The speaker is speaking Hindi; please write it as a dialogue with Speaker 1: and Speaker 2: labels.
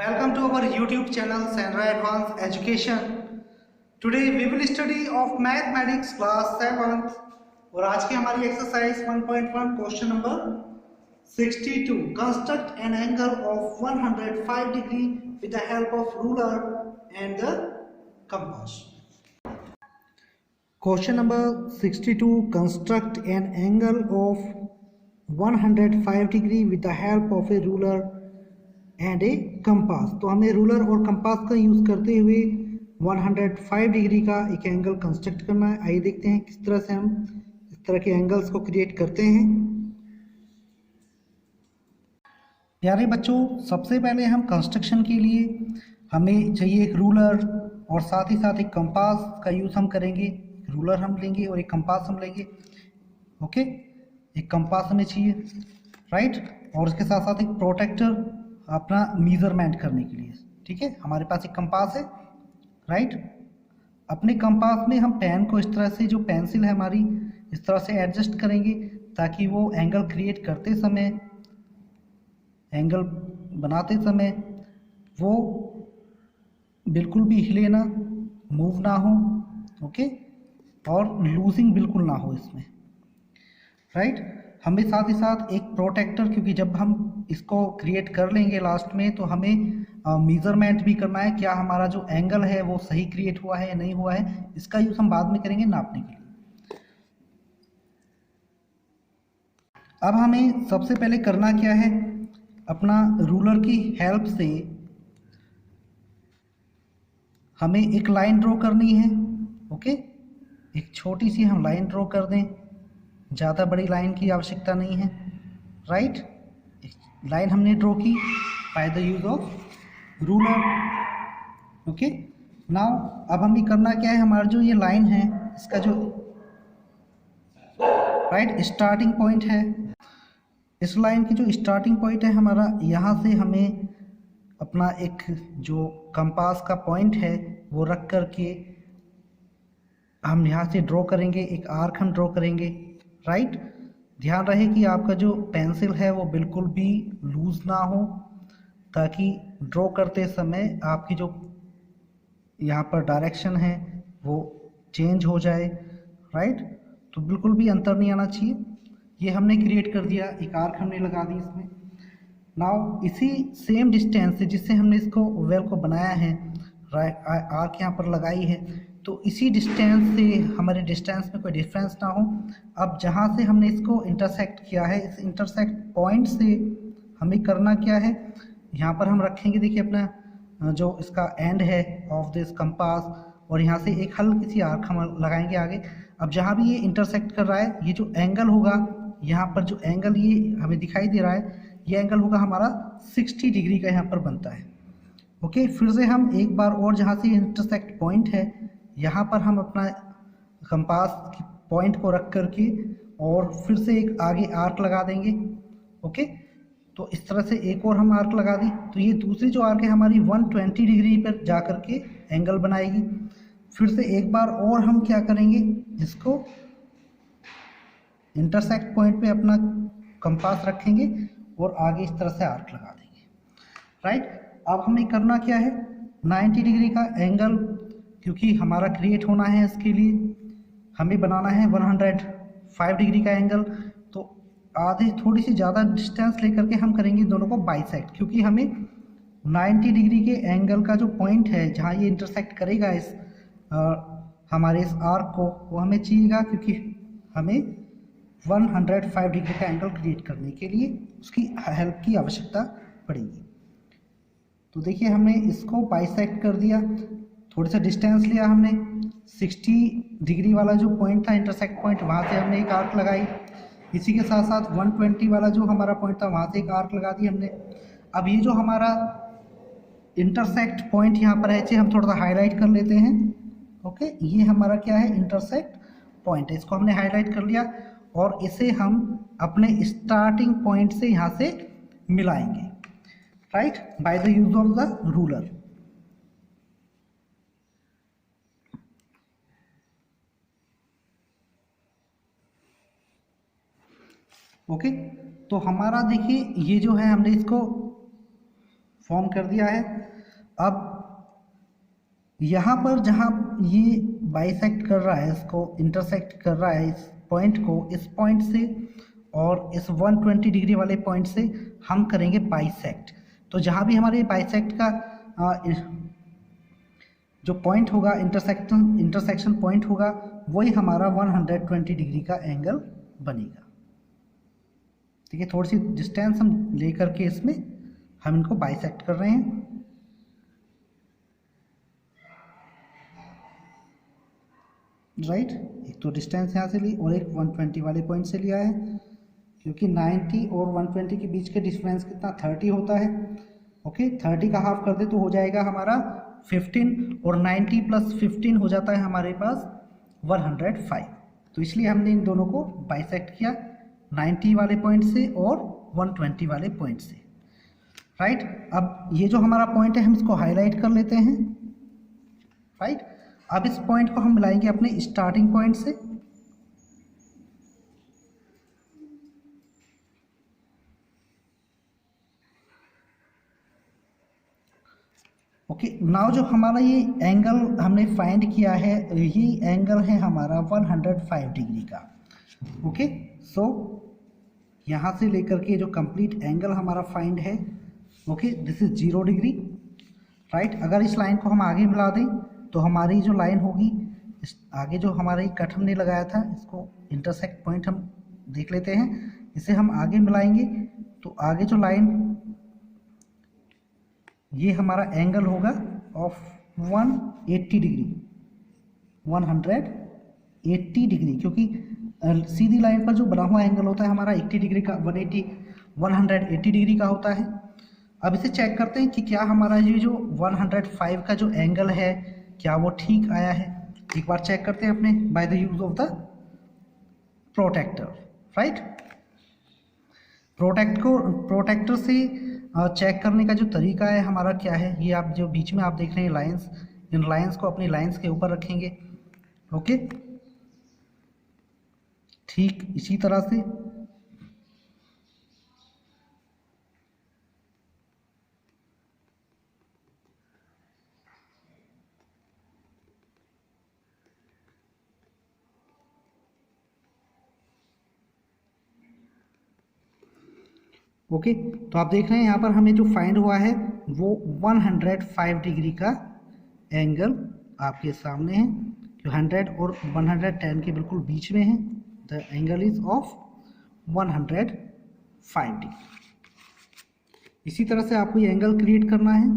Speaker 1: Welcome to our YouTube channel Sandra Advanced Education. Today we will study of Mathematics class 7th और आज की हमारी exercise 1.1 question number 62. Construct an angle of 105 degree with the help of ruler and the compass. Question number 62. Construct an angle of 105 degree with the help of a ruler and A compass. तो हमें रूलर और कंपास का यूज़ करते हुए 105 डिग्री का एक एंगल कंस्ट्रक्ट करना है। आइए देखते हैं किस तरह से हम इस तरह के एंगल्स को क्रिएट करते हैं। प्यारे बच्चों, सबसे पहले हम कंस्ट्रक्शन के लिए हमें चाहिए एक रूलर और साथ ही साथ एक कंपास का यूज़ हम करेंगे। रूलर हम लेंगे और एक कंपास हम लेंगे। ओके, एक कंपास हमें चाहिए, राइट, और उसके साथ साथ एक प्रोटेक्टर अपना मेजरमेंट करने के लिए। ठीक है, हमारे पास एक कंपास है, राइट। अपने कंपास में हम पेन को इस तरह से, जो पेंसिल है हमारी, इस तरह से एडजस्ट करेंगे ताकि वो एंगल क्रिएट करते समय, एंगल बनाते समय वो बिल्कुल भी हिले ना, मूव ना हो, ओके, और लूजिंग बिल्कुल ना हो इसमें, राइट। हमें साथ ही साथ एक प्रोटेक्टर, क्योंकि जब हम इसको क्रिएट कर लेंगे लास्ट में तो हमें मेजरमेंट भी करना है, क्या हमारा जो एंगल है वो सही क्रिएट हुआ है या नहीं हुआ है। इसका यूज हम बाद में करेंगे नापने के लिए। अब हमें सबसे पहले करना क्या है, अपना रूलर की हेल्प से हमें एक लाइन ड्रॉ करनी है। ओके, एक छोटी सी हम लाइन ड्रॉ कर दें, ज़्यादा बड़ी लाइन की आवश्यकता नहीं है, राइट। लाइन हमने ड्रॉ की bye the use of ruler. Okay, now अब हमें करना क्या है, हमारा जो ये लाइन है इसका जो राइट स्टार्टिंग पॉइंट है, इस लाइन की जो स्टार्टिंग पॉइंट है हमारा, यहाँ से हमें अपना एक जो कंपास का पॉइंट है वो रख करके हम यहाँ से ड्रॉ करेंगे, एक आर्क हम ड्रॉ करेंगे, राइट। ध्यान रहे कि आपका जो पेंसिल है वो बिल्कुल भी लूज ना हो, ताकि ड्रॉ करते समय आपकी जो यहाँ पर डायरेक्शन है वो चेंज हो जाए, राइट। तो बिल्कुल भी अंतर नहीं आना चाहिए। ये हमने क्रिएट कर दिया, एक आर्क हमने लगा दी इसमें। नाउ इसी सेम डिस्टेंस से जिससे हमने इसको वेल को बनाया है, राइट, आर्क यहाँ पर लगाई है, तो इसी डिस्टेंस से हमारे डिस्टेंस में कोई डिफरेंस ना हो। अब जहाँ से हमने इसको इंटरसेक्ट किया है, इस इंटरसेक्ट पॉइंट से हमें करना क्या है, यहाँ पर हम रखेंगे, देखिए अपना जो इसका एंड है ऑफ दिस कंपास, और यहाँ से एक हल्की सी आर्क हम लगाएंगे आगे। अब जहाँ भी ये इंटरसेक्ट कर रहा है, ये जो एंगल होगा, यहाँ पर जो एंगल ये हमें दिखाई दे रहा है, ये एंगल होगा हमारा 60 डिग्री का यहाँ पर बनता है। ओके, फिर से हम एक बार और जहाँ से इंटरसेक्ट पॉइंट है, यहाँ पर हम अपना कंपास की पॉइंट को रख करके और फिर से एक आगे आर्क लगा देंगे। ओके, तो इस तरह से एक और हम आर्क लगा दी, तो ये दूसरी जो आर्क है हमारी 120 डिग्री पर जा करके एंगल बनाएगी। फिर से एक बार और हम क्या करेंगे, इसको इंटरसेक्ट पॉइंट पे अपना कंपास रखेंगे और आगे इस तरह से आर्क लगा देंगे, राइट। अब हमें करना क्या है, 90 डिग्री का एंगल, क्योंकि हमारा क्रिएट होना है, इसके लिए हमें बनाना है 105 डिग्री का एंगल। तो आधे थोड़ी सी ज़्यादा डिस्टेंस लेकर के हम करेंगे दोनों को बाइसेक्ट, क्योंकि हमें 90 डिग्री के एंगल का जो पॉइंट है जहाँ ये इंटरसेक्ट करेगा इस हमारे इस आर्क को, वो हमें चाहिएगा, क्योंकि हमें 105 डिग्री का एंगल क्रिएट करने के लिए उसकी हेल्प की आवश्यकता पड़ेगी। तो देखिए हमने इसको बाइसेक्ट कर दिया, थोड़ा सा डिस्टेंस लिया हमने, 60 डिग्री वाला जो पॉइंट था इंटरसेक्ट पॉइंट, वहाँ से हमने एक आर्क लगाई। इसी के साथ साथ 120 वाला जो हमारा पॉइंट था वहाँ से एक आर्क लगा दी हमने। अब ये जो हमारा इंटरसेक्ट पॉइंट यहाँ पर है, इसे हम थोड़ा सा हाईलाइट कर लेते हैं। ओके, ये हमारा क्या है, इंटरसेक्ट पॉइंट है, इसको हमने हाईलाइट कर लिया और इसे हम अपने स्टार्टिंग पॉइंट से यहाँ से मिलाएंगे, right, bye the use of the ruler. Okay, तो हमारा देखिए ये जो है, हमने इसको फॉर्म कर दिया है। अब यहाँ पर जहाँ ये बाइसेक्ट कर रहा है, इसको इंटरसेक्ट कर रहा है इस पॉइंट को, इस पॉइंट से और इस 120 डिग्री वाले पॉइंट से हम करेंगे बाइसेक्ट। तो जहाँ भी हमारे बाइसेक्ट का जो पॉइंट होगा, इंटरसेक्शन पॉइंट होगा, वही हमारा 120 डिग्री का एंगल बनेगा। ठीक है, थोड़ी सी डिस्टेंस हम लेकर के इसमें हम इनको बाइसेक्ट कर रहे हैं। राइट, एक तो डिस्टेंस यहाँ से ली और एक 120 वाले पॉइंट से लिया है, क्योंकि 90 और 120 के बीच के डिफरेंस कितना 30 होता है। ओके, 30 का हाफ कर दे तो हो जाएगा हमारा 15 और 90 प्लस 15 हो जाता है हमारे पास 105। तो इसलिए हमने इन दोनों को बाइसेक्ट किया 90 वाले पॉइंट से और 120 वाले पॉइंट से। राइट, अब ये जो हमारा पॉइंट है हम इसको हाईलाइट कर लेते हैं। राइट, अब इस पॉइंट को हम मिलाएंगे अपने स्टार्टिंग पॉइंट से। ओके, नाउ जो हमारा ये एंगल हमने फाइंड किया है, ये एंगल है हमारा 105 डिग्री का। ओके, सो यहाँ से लेकर के जो कंप्लीट एंगल हमारा फाइंड है, okay, this is 0 degree. Right, अगर इस लाइन को हम आगे मिला दें तो हमारी जो लाइन होगी, इस आगे जो हमारा कट हमने लगाया था, इसको इंटरसेक्ट पॉइंट हम देख लेते हैं, इसे हम आगे मिलाएंगे तो आगे जो लाइन, ये हमारा एंगल होगा ऑफ 180 डिग्री, 180 डिग्री, क्योंकि सीधी लाइन पर जो बना हुआ एंगल होता है हमारा 80 डिग्री का, 180 डिग्री का होता है। अब इसे चेक करते हैं कि क्या हमारा ये जो 105 का जो एंगल है क्या वो ठीक आया है। एक बार चेक करते हैं अपने by the use of the protector. Right, protector से चेक करने का जो तरीका है हमारा क्या है, ये आप जो बीच में आप देख रहे हैं लाइंस, इन लाइंस को अपनी लाइंस के ऊपर रखेंगे। ओके, ठीक इसी तरह से ओके, तो आप देख रहे हैं यहाँ पर हमें जो फाइंड हुआ है वो 105 डिग्री का एंगल आपके सामने है, जो 100 और 110 के बिल्कुल बीच में है। The angle is of 105 degree. इसी तरह से आपको ये एंगल क्रिएट करना है।